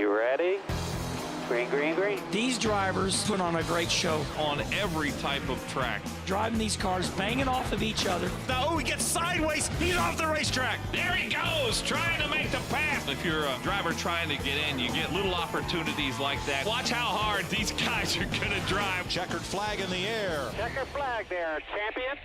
You ready? Green, green, green. These drivers put on a great show. On every type of track. Driving these cars, banging off of each other. Oh, he gets sideways. He's off the racetrack. There he goes, trying to make the pass. If you're a driver trying to get in, you get little opportunities like that. Watch how hard these guys are going to drive. Checkered flag in the air. Checker flag there, champion.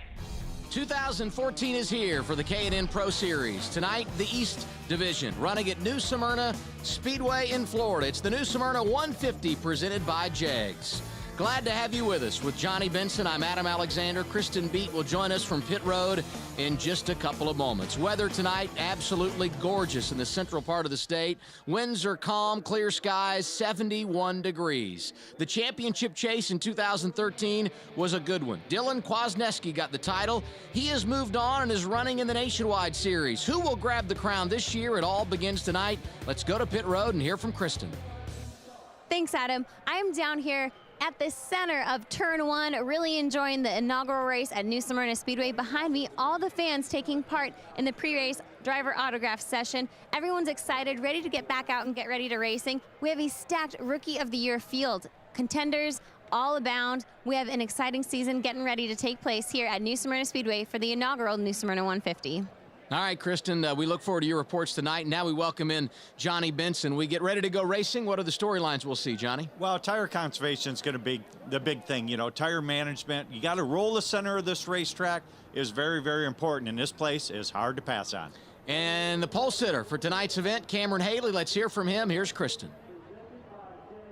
2014 is here for the K&N Pro Series. Tonight, the East Division, running at New Smyrna Speedway in Florida. It's the New Smyrna 150 presented by Jegs. Glad to have you with us. With Johnny Benson, I'm Adam Alexander. Kristen Beat will join us from pit road in just a couple of moments. Weather tonight, absolutely gorgeous in the central part of the state. Winds are calm, clear skies, 71 degrees. The championship chase in 2013 was a good one. Dylan Kwasniewski got the title. He has moved on and is running in the Nationwide Series. Who will grab the crown this year? It all begins tonight. Let's go to pit road and hear from Kristen. Thanks, Adam. I'm down here at the center of Turn 1, really enjoying the inaugural race at New Smyrna Speedway. Behind me, all the fans taking part in the pre-race driver autograph session. Everyone's excited, ready to get back out and get ready to racing. We have a stacked Rookie of the Year field. Contenders all abound. We have an exciting season getting ready to take place here at New Smyrna Speedway for the inaugural New Smyrna 150. All right, Kristen, we look forward to your reports tonight. Now we welcome in Johnny Benson. We get ready to go racing. What are the storylines we'll see, Johnny? Well, tire conservation is going to be the big thing. You know, tire management. You got to roll the center of this racetrack is very, very important, and this place is hard to pass on. And the pole sitter for tonight's event, Cameron Haley. Let's hear from him. Here's Kristen.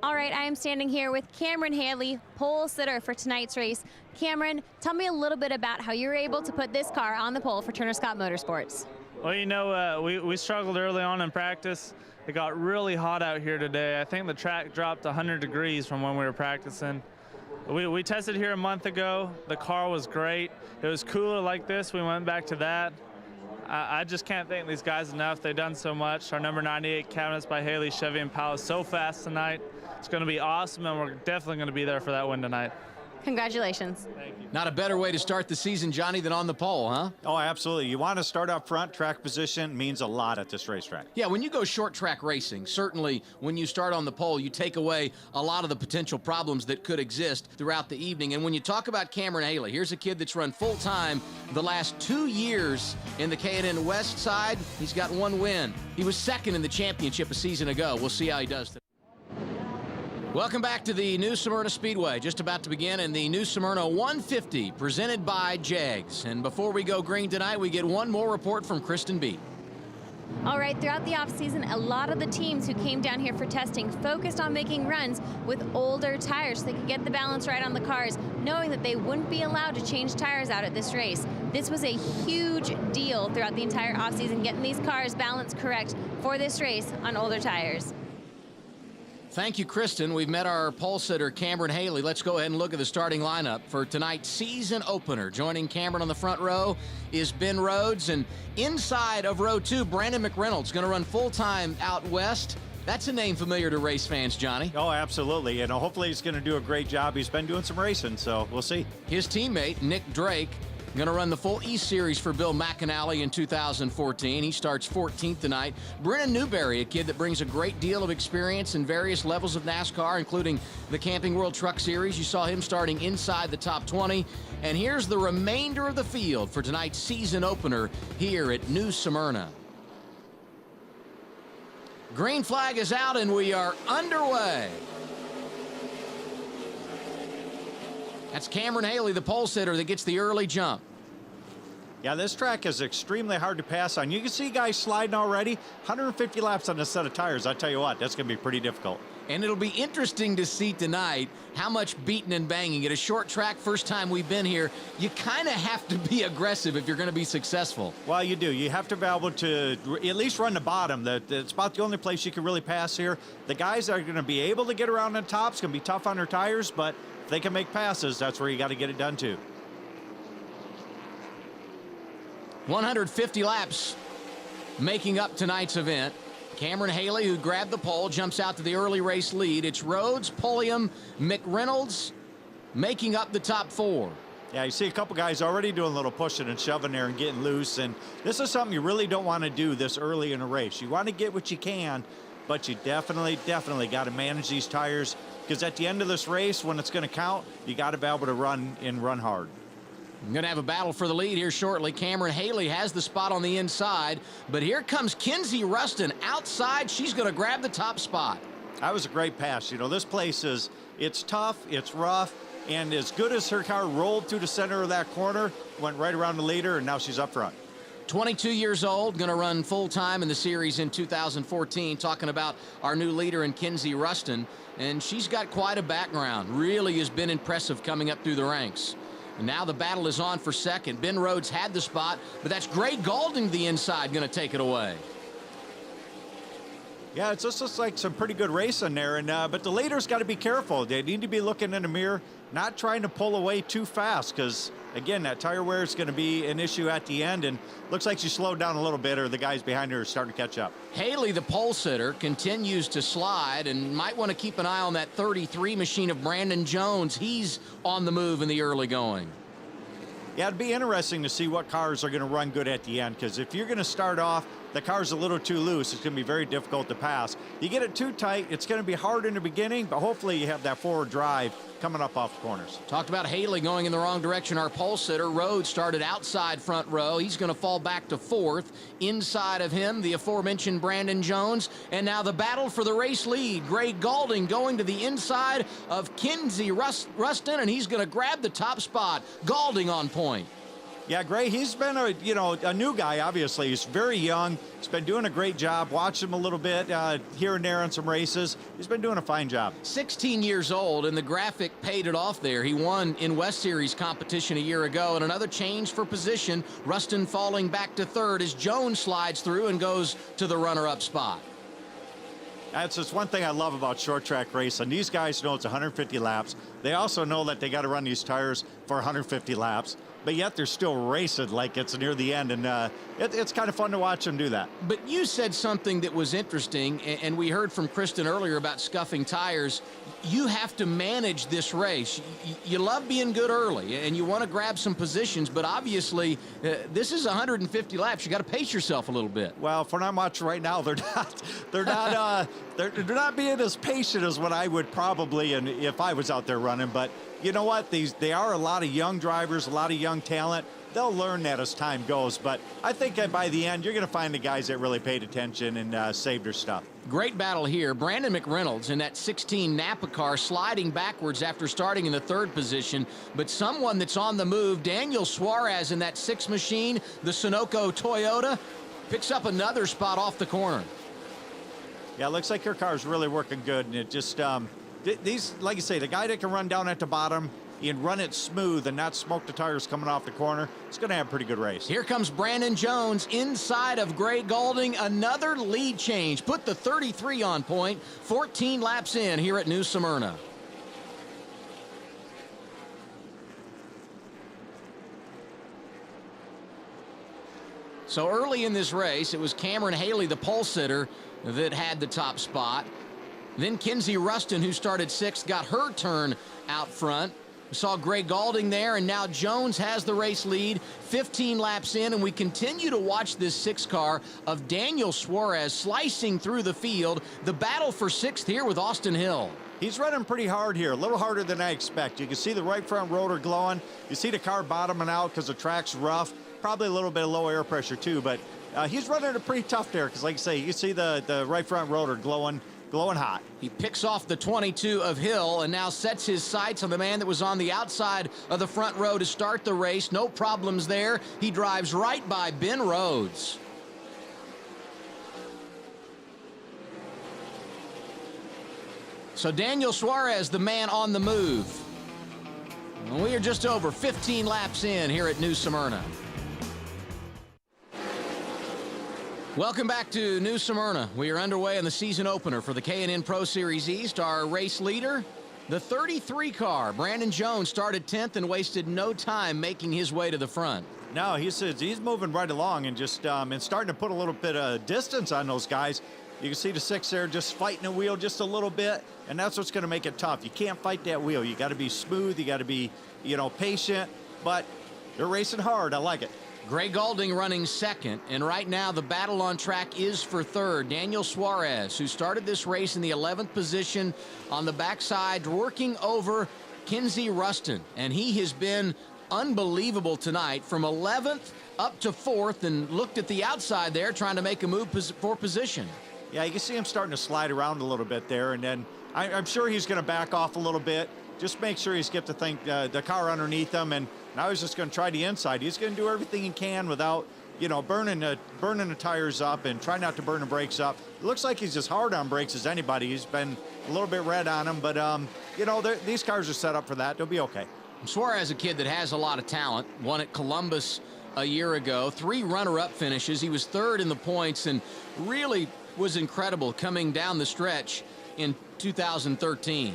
All right, I am standing here with Cameron Haley, pole sitter for tonight's race. Cameron, tell me a little bit about how you were able to put this car on the pole for Turner Scott Motorsports. Well, you know, we struggled early on in practice. It got really hot out here today. I think the track dropped 100 degrees from when we were practicing. We tested here a month ago. The car was great. It was cooler like this. We went back to that. I just can't thank these guys enough. They've done so much. Our number 98 cabinets by Haley, Chevy, and Powell is so fast tonight. It's going to be awesome, and we're definitely going to be there for that win tonight. Congratulations. Thank you. Not a better way to start the season, Johnny, than on the pole, huh? Oh, absolutely. You want to start up front. Track position means a lot at this racetrack. Yeah, when you go short track racing, certainly when you start on the pole, you take away a lot of the potential problems that could exist throughout the evening. And when you talk about Cameron Haley, here's a kid that's run full-time the last 2 years in the K&N West side. He's got one win. He was second in the championship a season ago. We'll see how he does today. Welcome back to the New Smyrna Speedway. Just about to begin in the New Smyrna 150 presented by Jegs. And before we go green tonight, we get one more report from Kristen Beat. All right, throughout the offseason, a lot of the teams who came down here for testing focused on making runs with older tires so they could get the balance right on the cars, knowing that they wouldn't be allowed to change tires out at this race. This was a huge deal throughout the entire offseason, getting these cars balanced correct for this race on older tires. Thank you, Kristen. We've met our pole sitter, Cameron Haley. Let's go ahead and look at the starting lineup for tonight's season opener. Joining Cameron on the front row is Ben Rhodes, and inside of row 2, Brandon McReynolds going to run full-time out west. That's a name familiar to race fans, Johnny. Oh, absolutely. And hopefully he's going to do a great job. He's been doing some racing, so we'll see. His teammate, Nick Drake, going to run the full East Series for Bill McAnally in 2014. He starts 14th tonight. Brennan Newberry, a kid that brings a great deal of experience in various levels of NASCAR, including the Camping World Truck Series. You saw him starting inside the top 20. And here's the remainder of the field for tonight's season opener here at New Smyrna. Green flag is out and we are underway. That's Cameron Haley, the pole sitter, that gets the early jump. Yeah, this track is extremely hard to pass on. You can see guys sliding already. 150 laps on a set of tires. I tell you what, that's going to be pretty difficult. And it'll be interesting to see tonight how much beating and banging. At a short track, first time we've been here, you kind of have to be aggressive if you're going to be successful. Well, you do. You have to be able to at least run the bottom. That's about the only place you can really pass here. The guys that are going to be able to get around the top, it's going to be tough on their tires, but if they can make passes, that's where you got to get it done too. 150 laps making up tonight's event. Cameron Haley, who grabbed the pole, jumps out to the early race lead. It's Rhodes, Pulliam, McReynolds making up the top 4. Yeah, you see a couple guys already doing a little pushing and shoving there and getting loose, and this is something you really don't want to do this early in a race. You want to get what you can but you definitely got to manage these tires, because at the end of this race, when it's going to count, you got to be able to run hard. I'm going to have a battle for the lead here shortly. Cameron Haley has the spot on the inside, but here comes Kinsey Rustin outside. She's going to grab the top spot. That was a great pass. You know, this place it's tough, it's rough, and as good as her car rolled through the center of that corner, went right around the leader, and now she's up front. 22 years old, going to run full-time in the series in 2014. Talking about our new leader in Kinsey Rustin, and she's got quite a background. Really has been impressive coming up through the ranks. And now the battle is on for second. Ben Rhodes had the spot, but that's Gray Galding to the inside going to take it away. Yeah, it's just like some pretty good racing there, and but the leader's got to be careful. They need to be looking in the mirror, not trying to pull away too fast, because again, that tire wear is going to be an issue at the end, and looks like she slowed down a little bit, or the guys behind her are starting to catch up. Haley, the pole sitter, continues to slide, and might want to keep an eye on that 33 machine of Brandon Jones. He's on the move in the early going. Yeah, it'd be interesting to see what cars are going to run good at the end, because if you're going to start off, the car's a little too loose, it's going to be very difficult to pass. You get it too tight, it's going to be hard in the beginning, but hopefully you have that forward drive coming up off the corners. Talked about Haley going in the wrong direction. Our pole sitter, Rhodes, started outside front row. He's going to fall back to fourth. Inside of him, the aforementioned Brandon Jones. And now the battle for the race lead. Gray Galding going to the inside of Kinsey Rustin, and he's going to grab the top spot. Galding on point. Yeah, Gray, he's been a new guy, obviously. He's very young. He's been doing a great job. Watched him a little bit here and there on some races. He's been doing a fine job. 16 years old, and the graphic paid it off there. He won in West Series competition a year ago, and another change for position. Rustin falling back to third as Jones slides through and goes to the runner-up spot. That's just one thing I love about short track racing. These guys know it's 150 laps. They also know that they got to run these tires for 150 laps, but yet they're still racing like it's near the end, and it's kind of fun to watch them do that. But you said something that was interesting, and we heard from Kristen earlier about scuffing tires. You have to manage this race. You love being good early, and you want to grab some positions, but obviously this is 150 laps. You got to pace yourself a little bit. Well, from what I'm watching right now, they're not being as patient as what I would probably, and if I was out there running. But you know what? They are a lot of young drivers, a lot of young talent. They'll learn that as time goes. But I think that by the end, you're going to find the guys that really paid attention and saved their stuff. Great battle here. Brandon McReynolds in that 16 Napa car sliding backwards after starting in the third position. But someone that's on the move, Daniel Suarez in that 6 machine, the Sunoco Toyota, picks up another spot off the corner. Yeah, it looks like her car's really working good. And it just, these, like you say, the guy that can run down at the bottom and run it smooth and not smoke the tires coming off the corner, it's going to have a pretty good race. Here comes Brandon Jones inside of Gray Galding. Another lead change. Put the 33 on point. 14 laps in here at New Smyrna. So early in this race, it was Cameron Haley, the pole sitter, that had the top spot. Then Kinsey Rustin, who started 6th, got her turn out front. We saw Gray Galding there, and now Jones has the race lead, 15 laps in, and we continue to watch this 6 car of Daniel Suarez slicing through the field. The battle for 6th here with Austin Hill. He's running pretty hard here, a little harder than I expect. You can see the right front rotor glowing. You see the car bottoming out because the track's rough. Probably a little bit of low air pressure too, but he's running it pretty tough there because, like I say, you see the right front rotor glowing hot. He picks off the 22 of Hill and now sets his sights on the man that was on the outside of the front row to start the race. No problems there. He drives right by Ben Rhodes. So Daniel Suarez, the man on the move. We are just over 15 laps in here at New Smyrna. Welcome back to New Smyrna. We are underway in the season opener for the K&N Pro Series East. Our race leader, the 33 car, Brandon Jones, started 10th and wasted no time making his way to the front. No, he's moving right along and just and starting to put a little bit of distance on those guys. You can see the 6 there just fighting the wheel just a little bit, and that's what's going to make it tough. You can't fight that wheel. You got to be smooth. You got to be, patient, but they're racing hard. I like it. Gray Gaulding running second, and right now the battle on track is for third. Daniel Suarez, who started this race in the 11th position on the backside, working over Kinsey Ruston, and he has been unbelievable tonight from 11th up to 4th and looked at the outside there trying to make a move for position. Yeah, you can see him starting to slide around a little bit there, and then I'm sure he's going to back off a little bit. Just make sure he's get the car underneath him, and now he's just going to try the inside. He's going to do everything he can without, you know, burning the tires up and try not to burn the brakes up. It looks like he's as hard on brakes as anybody. He's been a little bit red on them, but you know, these cars are set up for that. They'll be okay. Suarez, a kid that has a lot of talent, won at Columbus a year ago, 3 runner-up finishes. He was 3rd in the points and really was incredible coming down the stretch in 2013.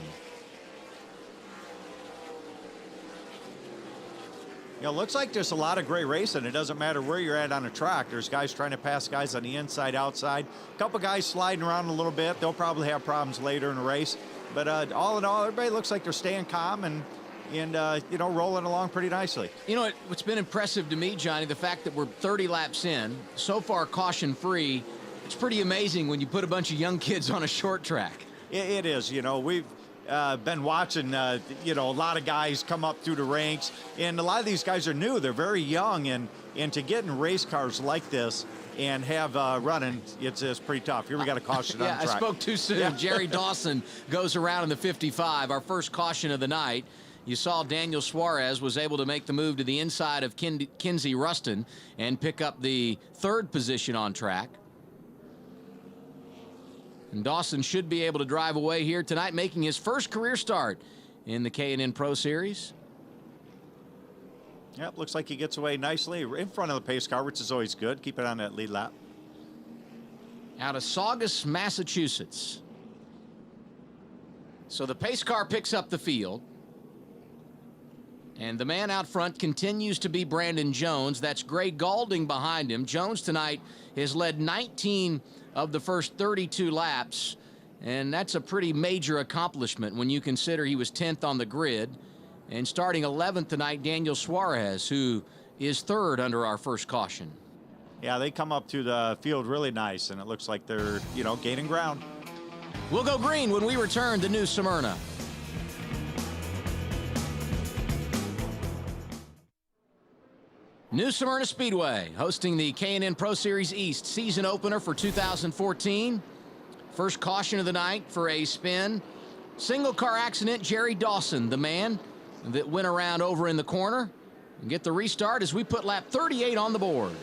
You know, looks like there's a lot of great racing. It doesn't matter where you're at on the track. There's guys trying to pass guys on the inside, outside. A couple guys sliding around a little bit. They'll probably have problems later in the race. But all in all, everybody looks like they're staying calm and you know, rolling along pretty nicely. You know, what's been impressive to me, Johnny, the fact that we're 30 laps in, so far caution-free. It's pretty amazing when you put a bunch of young kids on a short track. It is. You know, we've been watching, you know, a lot of guys come up through the ranks, and a lot of these guys are new. They're very young, and to get in race cars like this and have running, it's pretty tough. Here we got a caution on the track. I spoke too soon. Yeah. Jerry Dawson goes around in the 55, our first caution of the night. You saw Daniel Suarez was able to make the move to the inside of Kinsey Ruston and pick up the 3rd position on track. And Dawson should be able to drive away here tonight, making his first career start in the K&N Pro Series. Yep, looks like he gets away nicely in front of the pace car, which is always good. Keep it on that lead lap. Out of Saugus, Massachusetts. So the pace car picks up the field. And the man out front continues to be Brandon Jones. That's Gray Gaulding behind him. Jones tonight has led 19 of the first 32 laps, and that's a pretty major accomplishment when you consider he was 10th on the grid. And starting 11th tonight, Daniel Suarez, who is 3rd under our first caution. Yeah, they come up to the field really nice, and it looks like they're, you know, gaining ground. We'll go green when we return to New Smyrna. New Smyrna Speedway hosting the K&N Pro Series East season opener for 2014. First caution of the night for a spin. Single car accident, Jerry Dawson, the man that went around over in the corner. And get the restart as we put lap 38 on the board.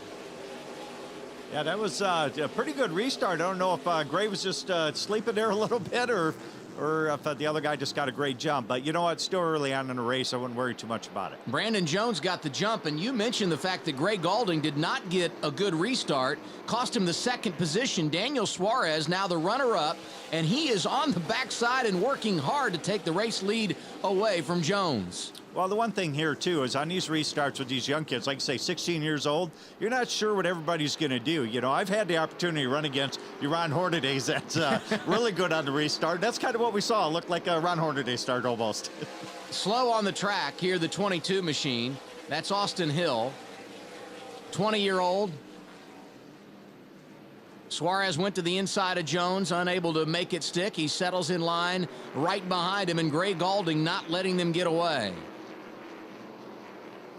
Yeah, that was a pretty good restart. I don't know if Gray was just sleeping there a little bit or if the other guy just got a great jump. But you know what? Still early on in the race. I wouldn't worry too much about it. Brandon Jones got the jump, and you mentioned the fact that Gray Gaulding did not get a good restart. Cost him the 2nd position. Daniel Suarez now the runner-up, and he is on the backside and working hard to take the race lead away from Jones. Well, the one thing here, too, is on these restarts with these young kids, like I say, 16 years old, you're not sure what everybody's going to do. You know, I've had the opportunity to run against Ron Hornaday. That's really good on the restart. That's kind of what we saw. It looked like a Ron Hornaday start almost. Slow on the track here, the 22 machine. That's Austin Hill, 20-year-old. Suarez went to the inside of Jones, unable to make it stick. He settles in line right behind him, and Gray Gaulding not letting them get away.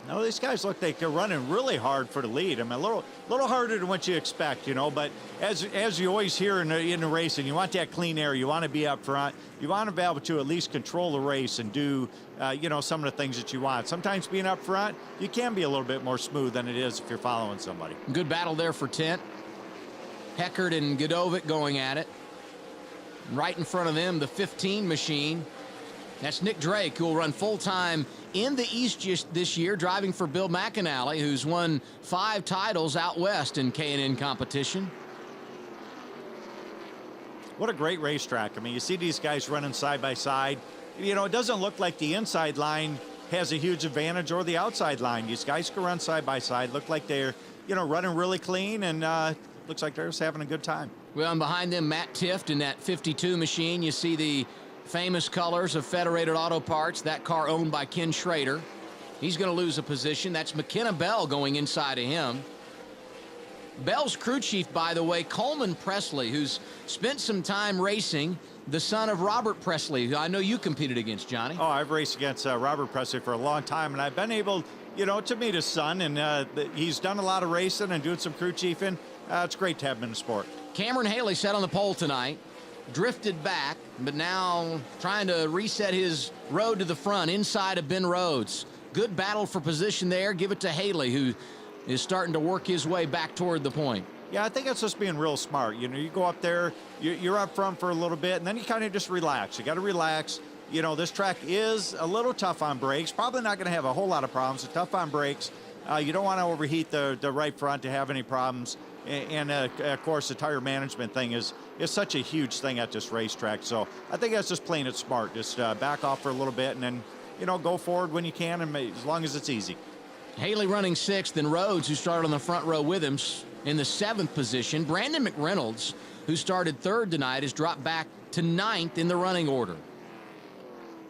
No, these guys look like they're running really hard for the lead. I mean, a little harder than what you expect, you know. But as you always hear in the racing, you want that clean air. You want to be up front. You want to be able to at least control the race and do, you know, some of the things that you want. Sometimes being up front, you can be a little bit more smooth than it is if you're following somebody. Good battle there for 10th. Heckert and Godovic going at it. Right in front of them, the 15 machine. That's Nick Drake, who will run full-time in the East this year, driving for Bill McAnally, who's won 5 titles out west in K&N competition. What a great racetrack. I mean, you see these guys running side by side. You know, it doesn't look like the inside line has a huge advantage or the outside line. These guys can run side by side. Look like they're, you know, running really clean, and looks like they're just having a good time. Well, and behind them, Matt Tift in that 52 machine. You see the famous colors of Federated Auto Parts, that car owned by Ken Schrader. He's going to lose a position. That's McKenna Bell going inside of him. Bell's crew chief, by the way, Coleman Presley, who's spent some time racing, the son of Robert Presley, who I know you competed against, Johnny. Oh, I've raced against Robert Presley for a long time, and I've been able, you know, to meet his son, and he's done a lot of racing and doing some crew chiefing. It's great to have him in the sport. Cameron Haley sat on the pole tonight, drifted back, but now trying to reset his road to the front inside of Ben Rhodes. Good battle for position there. Give it to Haley, who is starting to work his way back toward the point. Yeah, I think it's just being real smart. You know, you go up there, you're up front for a little bit, and then you kind of just relax. You got to relax. You know, this track is a little tough on brakes. Probably not going to have a whole lot of problems. It's tough on brakes. You don't want to overheat the right front to have any problems. And of course, the tire management thing is such a huge thing at this racetrack. So I think that's just playing it smart. Just back off for a little bit and then, you know, go forward when you can, and as long as it's easy. Haley running sixth, and Rhodes, who started on the front row with him, in the seventh position. Brandon McReynolds, who started third tonight, has dropped back to ninth in the running order.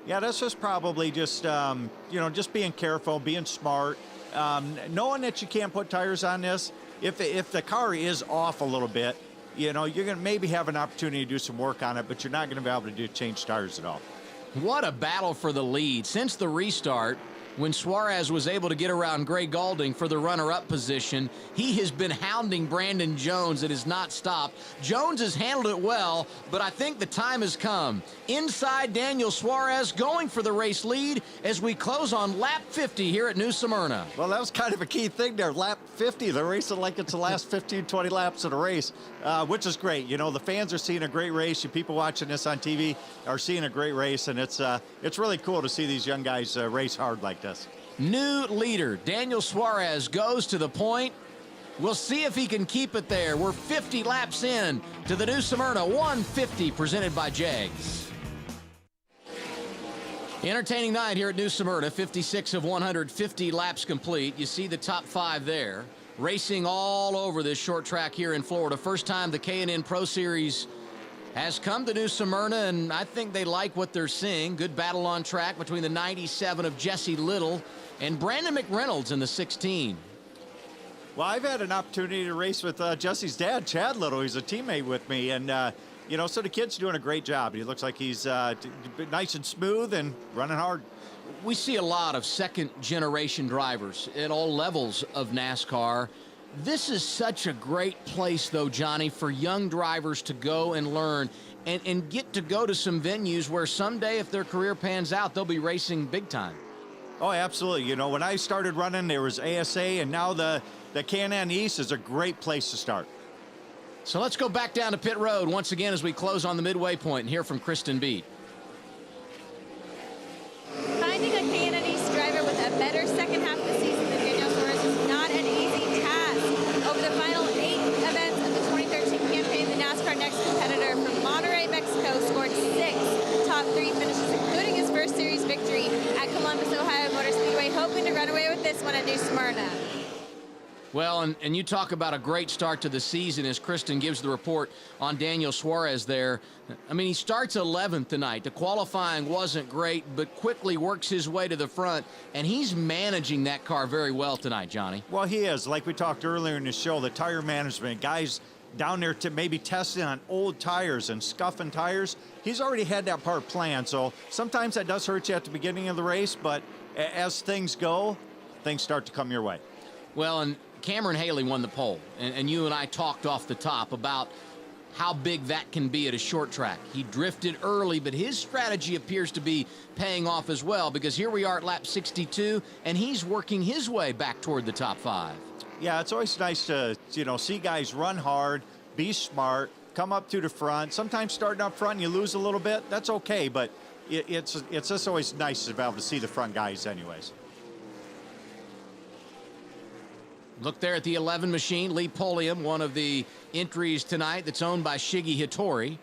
Yeah, that's just probably just, you know, just being careful, being smart, knowing that you can't put tires on this. If the car is off a little bit, you know, you're going to maybe have an opportunity to do some work on it, but you're not going to be able to change tires at all. What a battle for the lead. Since the restart, when Suarez was able to get around Gray Galding for the runner-up position, he has been hounding Brandon Jones. It has not stopped. Jones has handled it well, but I think the time has come. Inside, Daniel Suarez going for the race lead as we close on lap 50 here at New Smyrna. Well, that was kind of a key thing there. Lap 50, they're racing like it's the last 15, 20 laps of the race, which is great. You know, the fans are seeing a great race. You people watching this on TV are seeing a great race, and it's really cool to see these young guys race hard like this. New leader, Daniel Suarez, goes to the point. We'll see if he can keep it there. We're 50 laps in to the New Smyrna 150 presented by Jegs. Entertaining night here at New Smyrna, 56 of 150 laps complete. You see the top five there. Racing all over this short track here in Florida. First time the K&N Pro Series has come to New Smyrna, and I think they like what they're seeing. Good battle on track between the 97 of Jesse Little and Brandon McReynolds in the 16. Well, I've had an opportunity to race with Jesse's dad, Chad Little. He's a teammate with me, and you know, so the kid's doing a great job. He looks like he's nice and smooth and running hard. We see a lot of second-generation drivers at all levels of NASCAR. This is such a great place, though, Johnny, for young drivers to go and learn and get to go to some venues where someday, if their career pans out, they'll be racing big time. Oh, absolutely. You know, when I started running, there was ASA, and now the K&N East is a great place to start. So let's go back down to pit road once again as we close on the midway point and hear from Kristen Beat. Finding a K&N East driver with a better second half of the season than Daniel Suarez is not an easy task. Over the final 8 events of the 2013 campaign, the NASCAR Next competitor from Monterrey, Mexico, scored 6 top 3 finishes, including his first series victory at Columbus, Ohio Motor Speedway, hoping to run away with this one at New Smyrna. Well, and you talk about a great start to the season as Kristen gives the report on Daniel Suarez there. I mean, he starts 11th tonight. The qualifying wasn't great, but quickly works his way to the front, and he's managing that car very well tonight, Johnny. Well, he is. Like we talked earlier in the show, the tire management, guys down there to maybe testing on old tires and scuffing tires. He's already had that part planned, so sometimes that does hurt you at the beginning of the race, but as things go, things start to come your way. Well, and Cameron Haley won the pole, and you and I talked off the top about how big that can be at a short track. He drifted early, but his strategy appears to be paying off as well, because here we are at lap 62, and he's working his way back toward the top 5. Yeah, it's always nice to, you know, see guys run hard, be smart, come up to the front. Sometimes starting up front and you lose a little bit, that's okay, but it's just always nice to be able to see the front guys anyways. Look there at the 11 machine, Lee Polium, one of the entries tonight that's owned by Shiggy Hattori.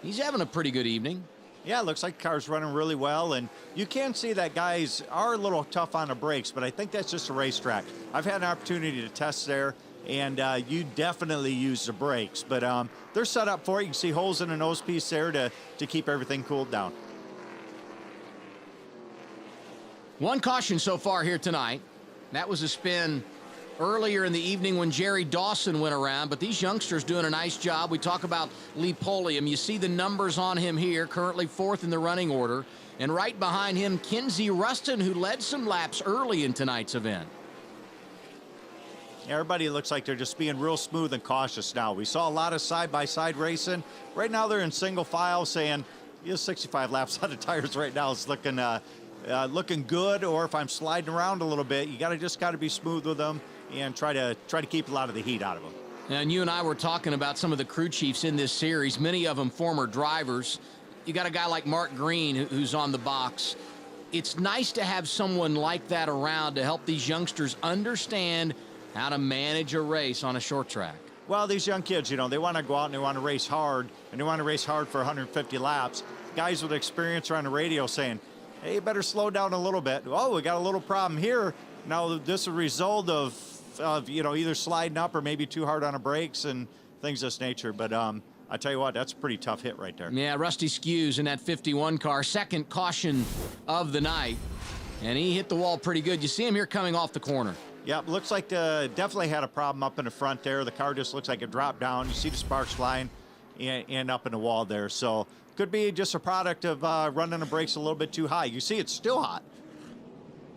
He's having a pretty good evening. Yeah, it looks like the car's running really well, and you can see that guys are a little tough on the brakes, but I think that's just a racetrack. I've had an opportunity to test there, and you definitely use the brakes, but they're set up for it. You can see holes in the nose piece there to keep everything cooled down. One caution so far here tonight. That was a spin earlier in the evening when Jerry Dawson went around, but these youngsters doing a nice job. We talk about Lee Polium. You see the numbers on him here, currently 4th in the running order. And right behind him, Kinsey Rustin, who led some laps early in tonight's event. Everybody looks like they're just being real smooth and cautious now. We saw a lot of side-by-side racing. Right now they're in single file saying, 65 laps out of tires right now is looking good, or if I'm sliding around a little bit, you just got to be smooth with them and try to keep a lot of the heat out of them. And you and I were talking about some of the crew chiefs in this series, many of them former drivers. You got a guy like Mark Green who's on the box. It's nice to have someone like that around to help these youngsters understand how to manage a race on a short track. Well, these young kids, they want to go out and they want to race hard, and they want to race hard for 150 laps. Guys with experience are on the radio saying, hey, you better slow down a little bit. Oh, we got a little problem here. Now, this is a result of either sliding up or maybe too hard on the brakes and things of this nature. But I tell you what, that's a pretty tough hit right there. Yeah, Rusty Skews in that 51 car, second caution of the night. And he hit the wall pretty good. You see him here coming off the corner. Yep, looks like definitely had a problem up in the front there. The car just looks like it dropped down. You see the sparks flying and up in the wall there. So could be just a product of running the brakes a little bit too high. You see it's still hot.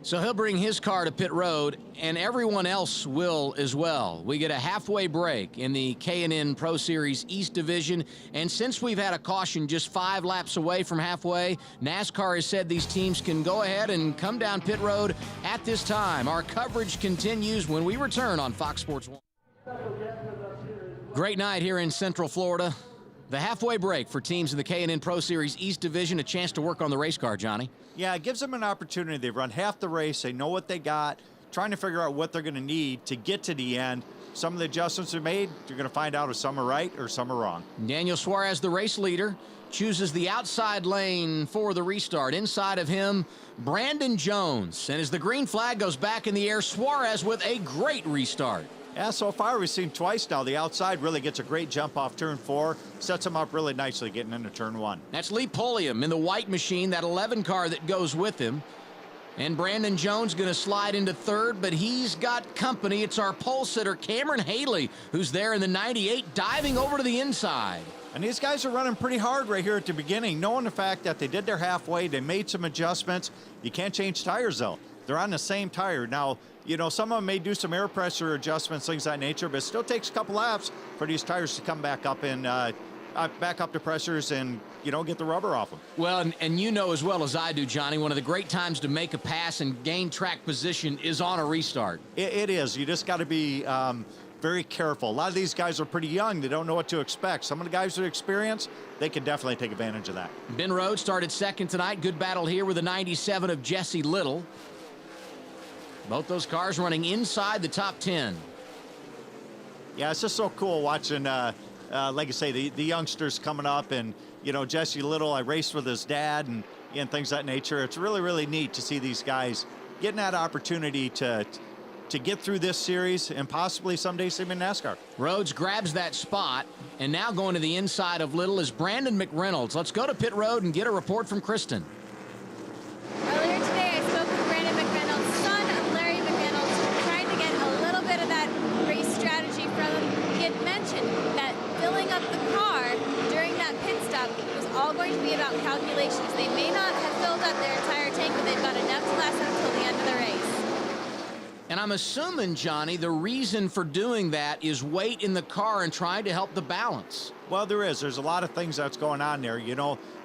So he'll bring his car to pit road, and everyone else will as well. We get a halfway break in the K&N Pro Series East Division, and since we've had a caution just 5 laps away from halfway, NASCAR has said these teams can go ahead and come down pit road at this time. Our coverage continues when we return on Fox Sports 1. Great night here in Central Florida. The halfway break for teams in the K&N Pro Series East Division, a chance to work on the race car, Johnny. Yeah, it gives them an opportunity. They've run half the race. They know what they got, trying to figure out what they're going to need to get to the end. Some of the adjustments are made. You're going to find out if some are right or some are wrong. Daniel Suarez, the race leader, chooses the outside lane for the restart. Inside of him, Brandon Jones. And as the green flag goes back in the air, Suarez with a great restart. Yeah, so far we've seen twice now. The outside really gets a great jump off turn 4, sets him up really nicely getting into turn 1. That's Lee Polium in the white machine, that 11 car that goes with him. And Brandon Jones going to slide into third, but he's got company. It's our pole sitter, Cameron Haley, who's there in the 98, diving over to the inside. And these guys are running pretty hard right here at the beginning, knowing the fact that they did their halfway, they made some adjustments. You can't change tires, though. They're on the same tire. Now, some of them may do some air pressure adjustments, things of that nature, but it still takes a couple laps for these tires to come back up and back up to pressures and, get the rubber off them. Well, and you know as well as I do, Johnny, one of the great times to make a pass and gain track position is on a restart. It is. You just got to be very careful. A lot of these guys are pretty young. They don't know what to expect. Some of the guys with experience, they can definitely take advantage of that. Ben Rhodes started second tonight. Good battle here with the 97 of Jesse Little. Both those cars running inside the top 10. Yeah, it's just so cool watching, like I say, the youngsters coming up. And, Jesse Little, I raced with his dad and things of that nature. It's really, really neat to see these guys getting that opportunity to get through this series and possibly someday see him in NASCAR. Rhodes grabs that spot, and now going to the inside of Little is Brandon McReynolds. Let's go to pit road and get a report from Kristen. Earlier today, I spoke with Brandon McReynolds, son of Larry McReynolds, trying to get a little bit of that race strategy from him. He had mentioned that filling up the car during that pit stop was all going to be about calculations. They may not have filled up their entire tank, but they've got enough to last them until the end of the race. And I'm assuming, Johnny, the reason for doing that is weight in the car and trying to help the balance. Well, there is. There's a lot of things that's going on there.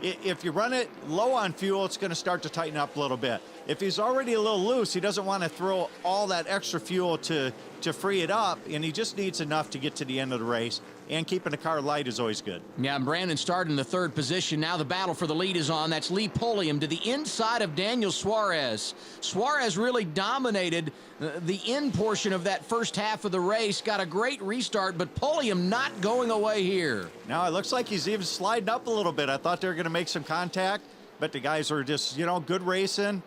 If you run it low on fuel, it's going to start to tighten up a little bit. If he's already a little loose, he doesn't want to throw all that extra fuel to free it up, and he just needs enough to get to the end of the race. And keeping the car light is always good. Yeah, Brandon started in the third position. Now the battle for the lead is on. That's Lee Polium to the inside of Daniel Suarez. Suarez really dominated the end portion of that first half of the race. Got a great restart, but Polium not going away here. Now it looks like he's even sliding up a little bit. I thought they were going to make some contact, but the guys are just, good racing.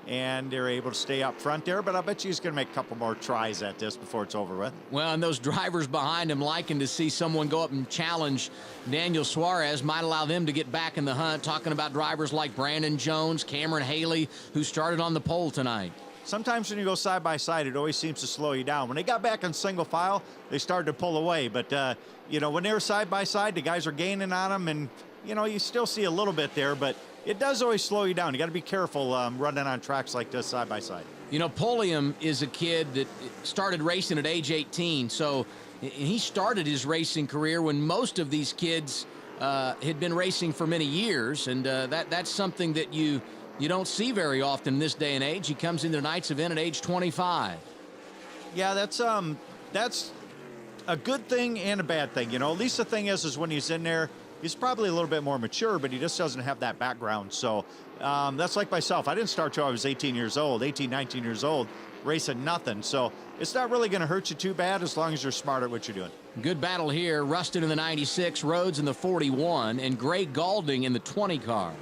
and they're able to stay up front there. But I bet you he's going to make a couple more tries at this before it's over with. Well, and those drivers behind him liking to see someone go up and challenge Daniel Suarez might allow them to get back in the hunt. Talking about drivers like Brandon Jones, Cameron Haley, who started on the pole tonight. Sometimes when you go side by side, it always seems to slow you down. When they got back in single file, they started to pull away. But, you know, when they were side by side, the guys are gaining on them. And, you know, you still see a little bit there, but it does always slow you down. You got to be careful running on tracks like this side by side. You know, Pulliam is a kid that started racing at age 18. So he started his racing career when most of these kids had been racing for many years. And that's something that you don't see very often in this day and age. He comes into tonight's event at age 25. Yeah, that's a good thing and a bad thing. You know, at least the thing is when he's in there, he's probably a little bit more mature, but he just doesn't have that background. So that's like myself. I didn't start till I was 18 years old, 18, 19 years old, racing nothing. So it's not really going to hurt you too bad as long as you're smart at what you're doing. Good battle here. Rustin in the 96, Rhodes in the 41, and Gray Galding in the 20 car.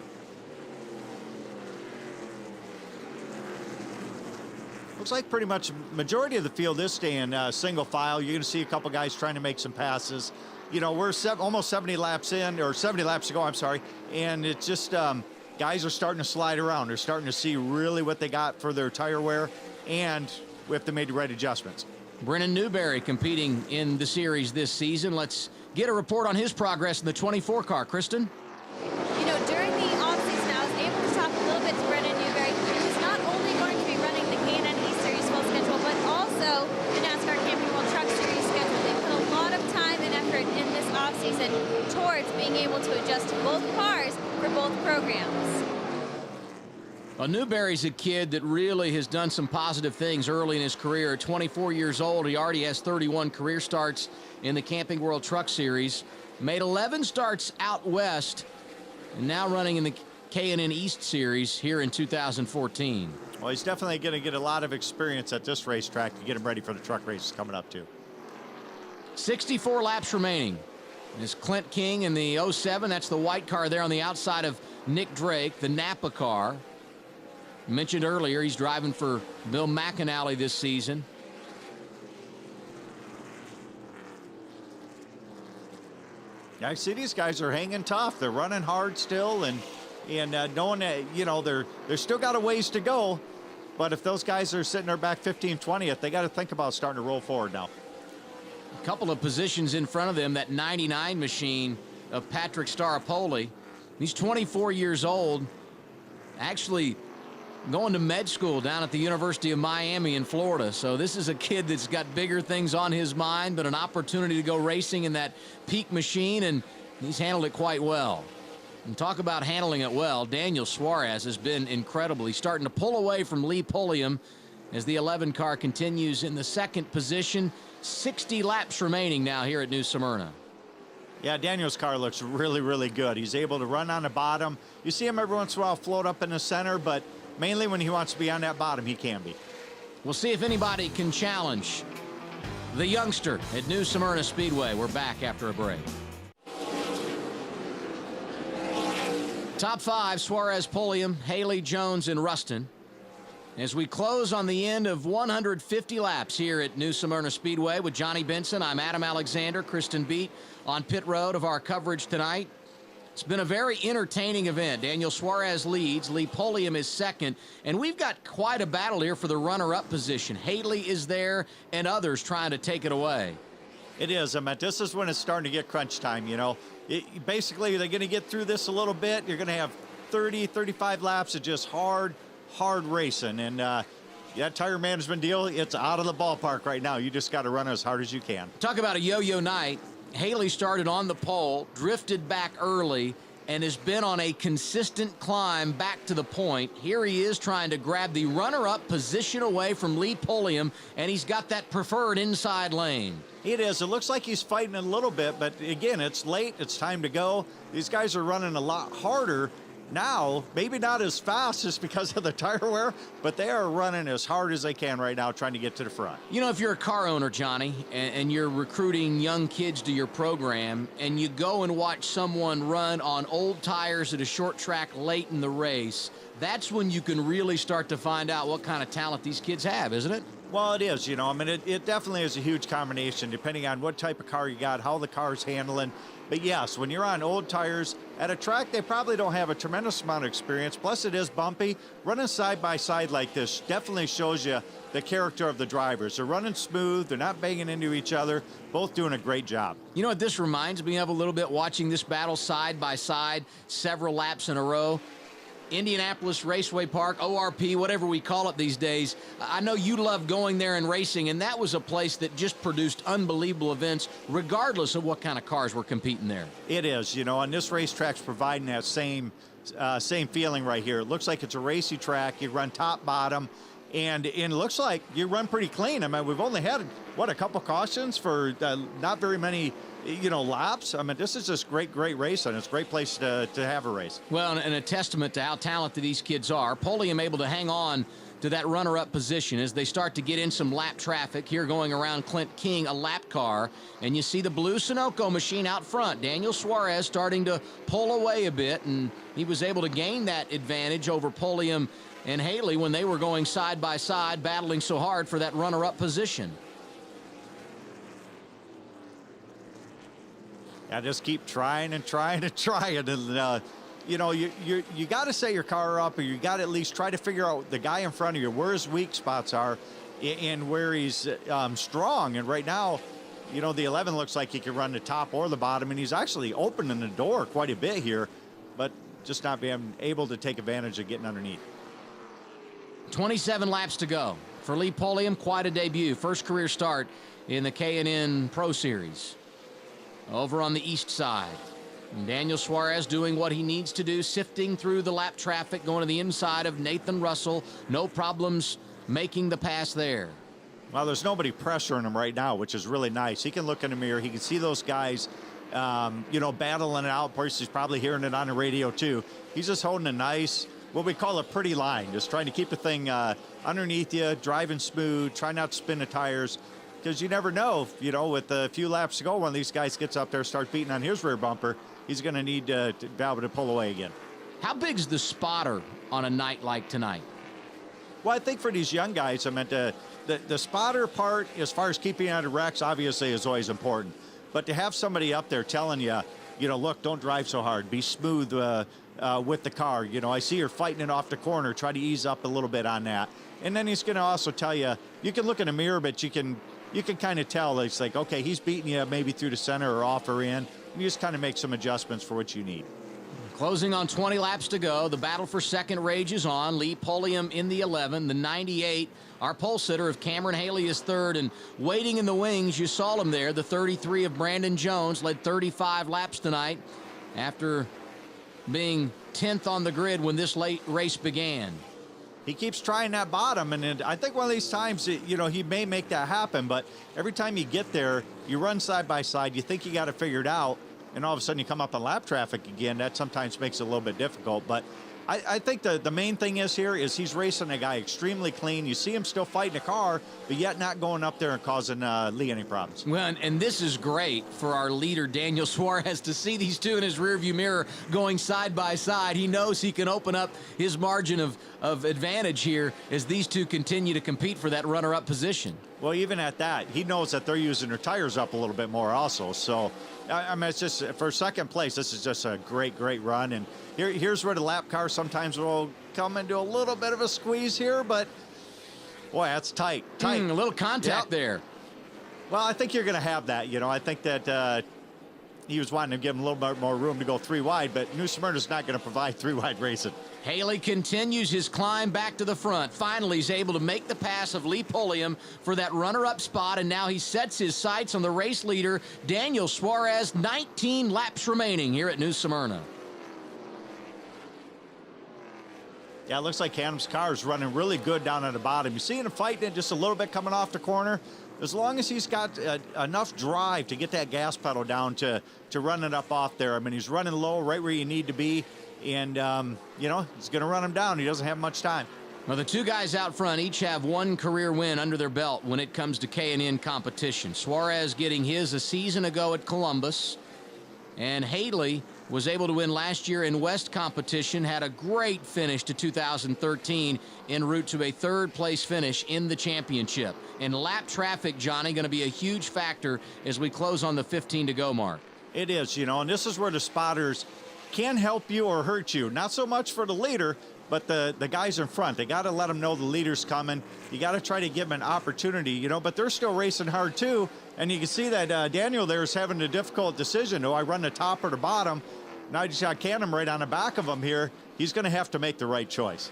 Looks like pretty much majority of the field is staying single file. You're going to see a couple guys trying to make some passes. You know, we're almost 70 laps in, or 70 laps to go, I'm sorry. And it's just guys are starting to slide around. They're starting to see really what they got for their tire wear and if they made the right adjustments. Brennan Newberry competing in the series this season. Let's get a report on his progress in the 24 car. Kristen? You know, during the offseason, I was able to talk a little bit to Brennan Newberry, who's not only going to be running the K&N East Series full schedule, but also the NASCAR Camping World Truck Series schedule. They put a lot of time and effort in this offseason towards being able to adjust to both cars for both programs. Well, Newberry's a kid that really has done some positive things early in his career. At 24 years old, he already has 31 career starts in the Camping World Truck Series. Made 11 starts out west, and now running in the K&N East Series here in 2014. Well, he's definitely going to get a lot of experience at this racetrack to get him ready for the truck races coming up, too. 64 laps remaining. Is Clint King in the 07. That's the white car there on the outside of Nick Drake, the Napa car. Mentioned earlier, he's driving for Bill McAnally this season. Yeah, I see these guys are hanging tough. They're running hard still, and knowing that, you know, they're still got a ways to go. But if those guys are sitting there back 15th, 20th, they got to think about starting to roll forward now. A couple of positions in front of them, that 99 machine of Patrick Staropoli. He's 24 years old, actually going to med school down at the University of Miami in Florida. So this is a kid that's got bigger things on his mind, but an opportunity to go racing in that peak machine, and he's handled it quite well. And talk about handling it well, Daniel Suarez has been incredible. He's starting to pull away from Lee Pulliam as the 11 car continues in the second position. 60 laps remaining now here at New Smyrna. Yeah, Daniel's car looks really, really good. He's able to run on the bottom. You see him every once in a while float up in the center, but mainly when he wants to be on that bottom, he can be. We'll see if anybody can challenge the youngster at New Smyrna Speedway. We're back after a break. Top 5, Suarez, Pulliam, Haley, Jones, and Rustin. As we close on the end of 150 laps here at New Smyrna Speedway with Johnny Benson, I'm Adam Alexander, Kristen Beat on pit road of our coverage tonight. It's been a very entertaining event. Daniel Suarez leads, Lee Pulliam is second, and we've got quite a battle here for the runner-up position. Haley is there, and others trying to take it away. It is. I mean, this is when it's starting to get crunch time, you know. Basically, they're going to get through this a little bit. You're going to have 30, 35 laps of just hard racing. And that tire management deal, it's out of the ballpark right now. You just got to run as hard as you can. Talk about a yo-yo night. Haley started on the pole, drifted back early, and has been on a consistent climb back to the point. Here he is trying to grab the runner-up position away from Lee Pulliam, and he's got that preferred inside lane. It is. It looks like he's fighting a little bit, but again, it's late. It's time to go. These guys are running a lot harder, Now, maybe not as fast just because of the tire wear, but they are running as hard as they can right now trying to get to the front. You know, if you're a car owner, Johnny, and you're recruiting young kids to your program, and you go and watch someone run on old tires at a short track late in the race, that's when you can really start to find out what kind of talent these kids have, isn't it? Well, it is, I mean, it definitely is a huge combination depending on what type of car you got, how the car's handling. But yes, when you're on old tires at a track, they probably don't have a tremendous amount of experience. Plus, it is bumpy. Running side by side like this definitely shows you the character of the drivers. They're running smooth. They're not banging into each other. Both doing a great job. You know what this reminds me of a little bit, watching this battle side by side, several laps in a row? Indianapolis Raceway Park, ORP, whatever we call it these days. I know you love going there and racing, and that was a place that just produced unbelievable events regardless of what kind of cars were competing there. It is, and this racetrack's providing that same feeling right here. It looks like it's a racy track. You run top, bottom, and it looks like you run pretty clean. I mean, we've only had, a couple cautions for not very many laps. I mean, this is just great racing. It's a great place to have a race. Well, and a testament to how talented these kids are. Pulliam able to hang on to that runner-up position as they start to get in some lap traffic here going around Clint King, a lap car. And you see the blue Sunoco machine out front. Daniel Suarez starting to pull away a bit, and he was able to gain that advantage over Pulliam and Haley when they were going side by side, battling so hard for that runner-up position. I just keep trying and trying and trying. And, you got to set your car up, or you got to at least try to figure out the guy in front of you, where his weak spots are and where he's strong. And right now, the 11 looks like he can run the top or the bottom, and he's actually opening the door quite a bit here, but just not being able to take advantage of getting underneath. 27 laps to go for Lee Pulliam. Quite a debut. First career start in the K&N Pro Series. Over on the east side, Daniel Suarez doing what he needs to do, sifting through the lap traffic, going to the inside of Nathan Russell. No problems making the pass there. Well, there's nobody pressuring him right now, which is really nice. He can look in the mirror. He can see those guys, battling it out. Of course, he's probably hearing it on the radio, too. He's just holding a nice, what we call a pretty line, just trying to keep the thing underneath you, driving smooth, try not to spin the tires. Because you never know, with a few laps to go, when these guys gets up there, start beating on his rear bumper, he's going to need to be able to pull away again. How big's the spotter on a night like tonight? Well, I think for these young guys, I meant the spotter part, as far as keeping out of wrecks, obviously is always important. But to have somebody up there telling you, look, don't drive so hard, be smooth with the car. I see you're fighting it off the corner, try to ease up a little bit on that. And then he's going to also tell you, you can look in the mirror, but you can kind of tell. It's like, okay, he's beating you maybe through the center or off or in. And you just kind of make some adjustments for what you need. Closing on 20 laps to go. The battle for second rages on. Lee Pulliam in the 11. The 98, our pole sitter of Cameron Haley is third. And waiting in the wings, you saw him there. The 33 of Brandon Jones led 35 laps tonight after being 10th on the grid when this late race began. He keeps trying that bottom, and I think one of these times, he may make that happen, but every time you get there, you run side by side, you think you got it figured out, and all of a sudden you come up on lap traffic again. That sometimes makes it a little bit difficult, but I think the main thing is he's racing a guy extremely clean. You see him still fighting a car, but yet not going up there and causing Lee any problems. Well, and this is great for our leader, Daniel Suarez, to see these two in his rearview mirror going side by side. He knows he can open up his margin of advantage here as these two continue to compete for that runner-up position. Well, even at that, he knows that they're using their tires up a little bit more also. So, I mean, it's just, for second place, this is just a great run. And here's where the lap car sometimes will come into a little bit of a squeeze here, but, boy, that's tight. A little contact there. Well, I think you're going to have that. I think that he was wanting to give him a little bit more room to go three wide, but New Smyrna's not going to provide three wide racing. Haley continues his climb back to the front. Finally, he's able to make the pass of Lee Pulliam for that runner-up spot, and now he sets his sights on the race leader, Daniel Suarez. 19 laps remaining here at New Smyrna. Yeah, it looks like Adam's car is running really good down at the bottom. You see him fighting it just a little bit coming off the corner, as long as he's got enough drive to get that gas pedal down to run it up off there. I mean, he's running low right where you need to be, and, you know, he's going to run him down. He doesn't have much time. Well, the two guys out front each have one career win under their belt when it comes to K&N competition. Suarez getting his a season ago at Columbus, and Haley was able to win last year in West competition, had a great finish to 2013 en route to a third-place finish in the championship. And lap traffic, Johnny, going to be a huge factor as we close on the 15-to-go mark. It is, you know, and this is where the spotters can help you or hurt you. Not so much for the leader, but the guys in front. They got to let them know the leader's coming. You got to try to give them an opportunity, you know, but they're still racing hard too. And you can see that Daniel there is having a difficult decision. Do I run the top or the bottom? Now I just got Canham right on the back of him here. He's going to have to make the right choice.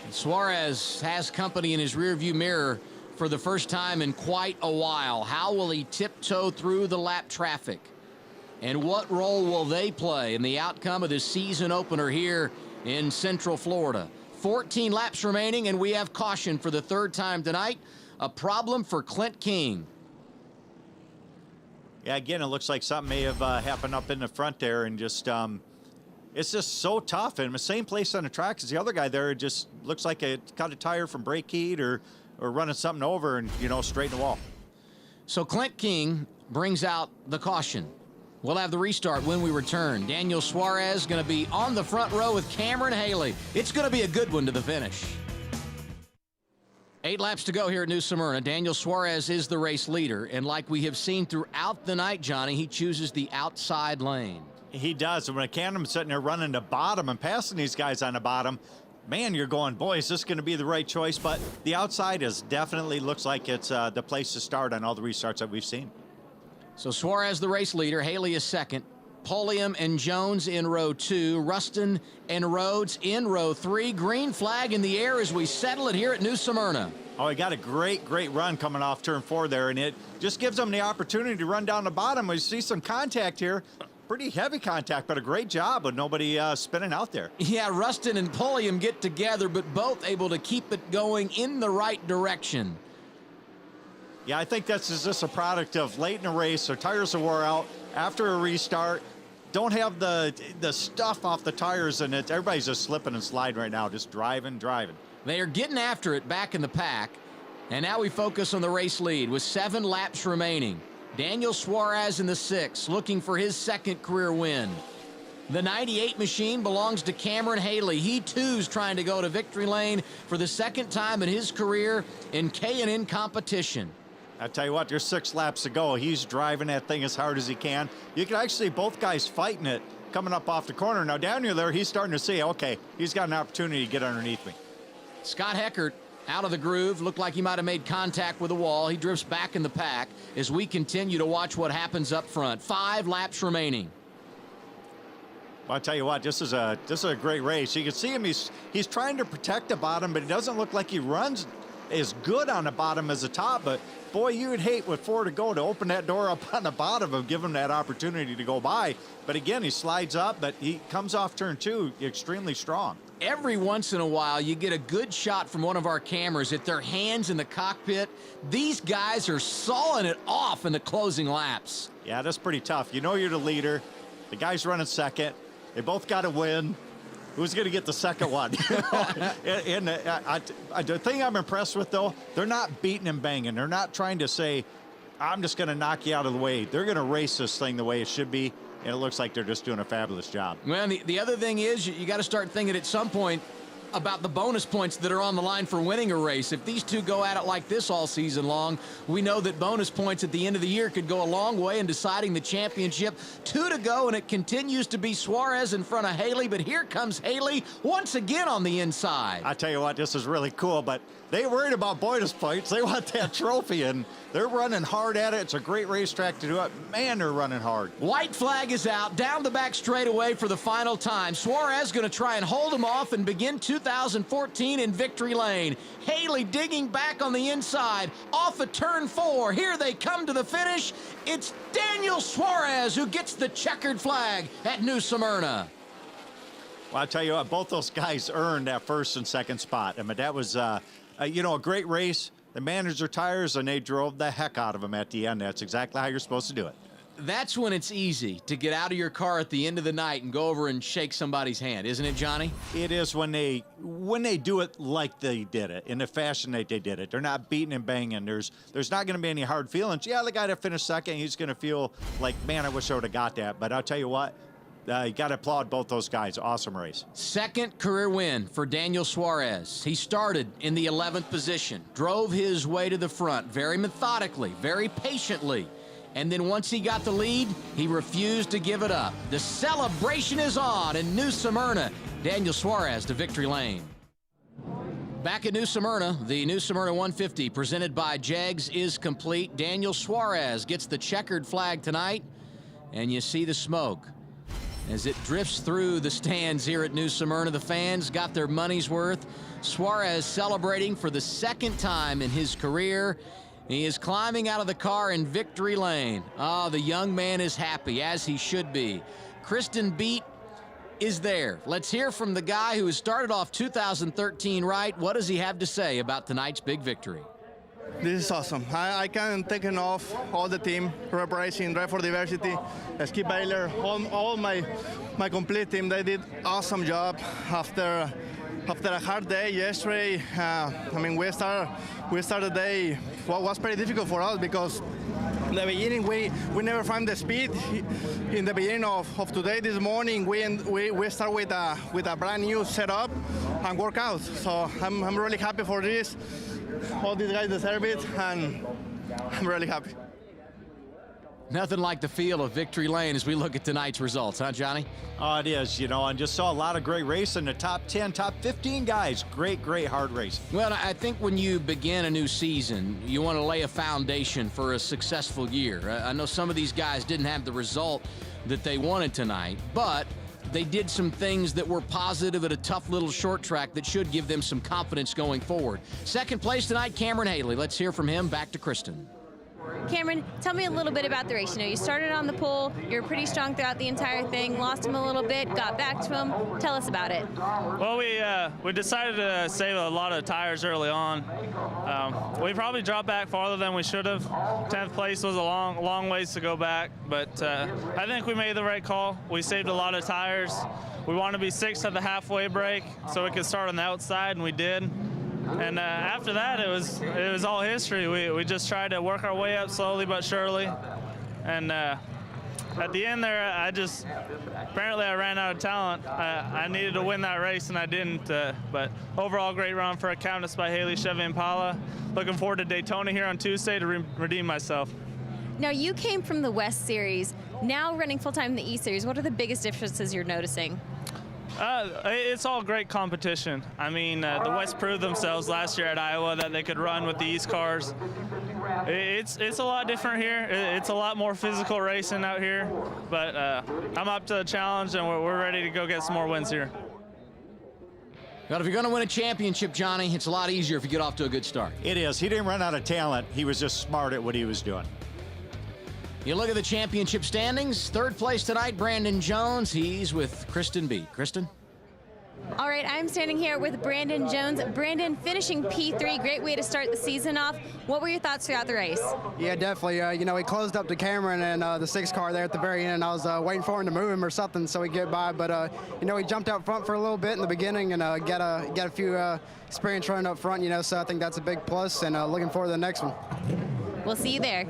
Suarez has company in his rearview mirror for the first time in quite a while. How will he tiptoe through the lap traffic? And what role will they play in the outcome of this season opener here in Central Florida? 14 laps remaining, and we have caution for the third time tonight. A problem for Clint King. Yeah, again, it looks like something may have happened up in the front there, and just it's just so tough. And the same place on the track as the other guy there. It just looks like it cut a tire from brake heat or running something over and, you know, straighten the wall. So Clint King brings out the caution. We'll have the restart when we return. Daniel Suarez going to be on the front row with Cameron Haley. It's going to be a good one to the finish. 8 laps to go here at New Smyrna. Daniel Suarez is the race leader, and like we have seen throughout the night, Johnny, he chooses the outside lane. He does. And when Canham's sitting there running the bottom and passing these guys on the bottom, man, you're going, boy, is this going to be the right choice? But the outside is definitely looks like it's the place to start on all the restarts that we've seen. So Suarez, the race leader. Haley is second. Pulliam and Jones in row 2. Rustin and Rhodes in row 3. Green flag in the air as we settle it here at New Smyrna. Oh, he got a great run coming off turn 4 there, and it just gives them the opportunity to run down the bottom. We see some contact here. Pretty heavy contact, but a great job with nobody spinning out there. Yeah, Rustin and Pulliam get together, but both able to keep it going in the right direction. Yeah, I think this is just a product of late in the race. Their tires are wore out after a restart. Don't have the stuff off the tires, and everybody's just slipping and sliding right now, just driving. They are getting after it back in the pack. And now we focus on the race lead with 7 laps remaining. Daniel Suarez in the 6th, looking for his second career win. The 98 machine belongs to Cameron Haley. He, too's trying to go to victory lane for the second time in his career in K&N competition. I tell you what, there's 6 laps to go. He's driving that thing as hard as he can. You can actually see both guys fighting it coming up off the corner. Now, Daniel there, he's starting to see, okay, he's got an opportunity to get underneath me. Scott Heckert out of the groove. Looked like he might have made contact with the wall. He drifts back in the pack as we continue to watch what happens up front. 5 laps remaining. Well, I'll tell you what, this is a great race. You can see him, he's trying to protect the bottom, but it doesn't look like he runs as good on the bottom as the top. But boy, you would hate with 4 to go to open that door up on the bottom and give him that opportunity to go by. But again, he slides up, but he comes off turn 2 extremely strong. Every once in a while, you get a good shot from one of our cameras at their hands in the cockpit. These guys are sawing it off in the closing laps. Yeah, that's pretty tough. You know you're the leader. The guy's running second. They both got to win. Who's going to get the second one? The thing I'm impressed with, though, they're not beating and banging. They're not trying to say, I'm just going to knock you out of the way. They're going to race this thing the way it should be, and it looks like they're just doing a fabulous job. Well, the other thing is you got to start thinking at some point about the bonus points that are on the line for winning a race. If these two go at it like this all season long, we know that bonus points at the end of the year could go a long way in deciding the championship. 2 to go, and it continues to be Suarez in front of Haley, but here comes Haley once again on the inside. I tell you what, this is really cool, but they ain't worried about bonus points. They want that trophy, and they're running hard at it. It's a great racetrack to do it. Man, they're running hard. White flag is out, down the back straightaway for the final time. Suarez going to try and hold him off and begin 2014 in victory lane. Haley digging back on the inside, off of turn 4. Here they come to the finish. It's Daniel Suarez who gets the checkered flag at New Smyrna. Well, I'll tell you what, both those guys earned that first and second spot. I mean, that was, a great race. they managed their tires, and they drove the heck out of them at the end. That's exactly how you're supposed to do it. That's when it's easy to get out of your car at the end of the night and go over and shake somebody's hand, isn't it, Johnny? It is when they do it like they did it, in the fashion that they did it. They're not beating and banging. There's not going to be any hard feelings. Yeah, the guy that finished second, he's going to feel like, man, I wish I would have got that. But I'll tell you what, you got to applaud both those guys. Awesome race. Second career win for Daniel Suarez. He started in the 11th position, drove his way to the front very methodically, very patiently. And then once he got the lead, he refused to give it up. The celebration is on in New Smyrna. Daniel Suarez to victory lane. Back at New Smyrna, the New Smyrna 150 presented by Jegs is complete. Daniel Suarez gets the checkered flag tonight, and you see the smoke as it drifts through the stands here at New Smyrna. The fans got their money's worth. Suarez celebrating for the second time in his career. He is climbing out of the car in victory lane. Oh, the young man is happy, as he should be. Kristen Beat is there. Let's hear from the guy who has started off 2013 right. What does he have to say about tonight's big victory? This is awesome. I can't thank enough all the team, Reparation, Drive for Diversity, Skip Baylor, all my complete team. They did awesome job after a hard day yesterday. We started the day. What was pretty difficult for us because in the beginning we never found the speed. In the beginning of today, this morning, we start with a brand new setup and workout. So I'm really happy for this. All these guys deserve it, and I'm really happy. Nothing like the feel of victory lane as we look at tonight's results, huh, Johnny? Oh, it is, and just saw a lot of great racing. The top 10, top 15 guys. Great hard racing. Well, I think when you begin a new season, you want to lay a foundation for a successful year. I know some of these guys didn't have the result that they wanted tonight, but they did some things that were positive at a tough little short track that should give them some confidence going forward. Second place tonight, Cameron Haley. Let's hear from him. Back to Kristen. Cameron, tell me a little bit about the race. You started on the pole, you were pretty strong throughout the entire thing, lost him a little bit, got back to him. Tell us about it. Well, we decided to save a lot of tires early on. We probably dropped back farther than we should have. 10th place was a long ways to go back, but I think we made the right call. We saved a lot of tires. We wanted to be 6th at the halfway break so we could start on the outside, and we did. And after that, it was all history. We just tried to work our way up slowly but surely. And at the end there, apparently I ran out of talent. I needed to win that race, and I didn't. But overall, great run for a Countess by Haley Chevy Impala. Looking forward to Daytona here on Tuesday to redeem myself. Now, you came from the West Series, now running full-time in the East Series. What are the biggest differences you're noticing? It's all great competition. The West proved themselves last year at Iowa that they could run with the East cars. It's a lot different here. It's a lot more physical racing out here, but I'm up to the challenge, and we're ready to go get some more wins here. But if you're going to win a championship, Johnny, it's a lot easier if you get off to a good start. It is. He didn't run out of talent. He was just smart at what he was doing. You look at the championship standings. Third place tonight, Brandon Jones. He's with Kristen B. Kristen? All right, I'm standing here with Brandon Jones. Brandon, finishing P3, great way to start the season off. What were your thoughts throughout the race? Yeah, definitely. We closed up to Cameron and the 6 car there at the very end, and I was waiting for him to move him or something so he'd get by. But, he jumped out front for a little bit in the beginning and got a few experience running up front, so I think that's a big plus, and looking forward to the next one. We'll see you there.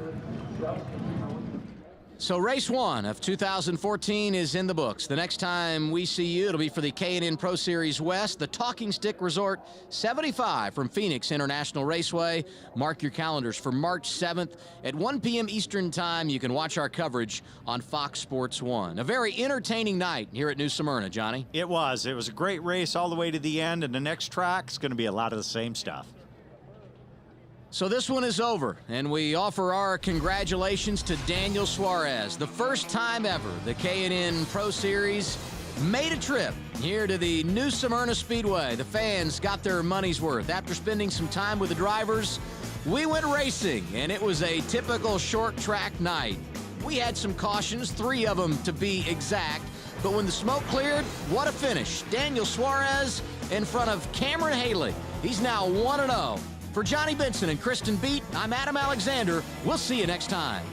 So race 1 of 2014 is in the books. The next time we see you, it'll be for the K&N Pro Series West, the Talking Stick Resort 75 from Phoenix International Raceway. Mark your calendars for March 7th at 1 p.m. Eastern Time. You can watch our coverage on Fox Sports 1. A very entertaining night here at New Smyrna, Johnny. It was. It was a great race all the way to the end, and the next track's going to be a lot of the same stuff. So this one is over, and we offer our congratulations to Daniel Suarez. The first time ever the K&N Pro Series made a trip here to the New Smyrna Speedway. The fans got their money's worth. After spending some time with the drivers, we went racing, and it was a typical short track night. We had some cautions, 3 of them to be exact, but when the smoke cleared, what a finish. Daniel Suarez in front of Cameron Haley. He's now 1-0. For Johnny Benson and Kristen Beat, I'm Adam Alexander. We'll see you next time.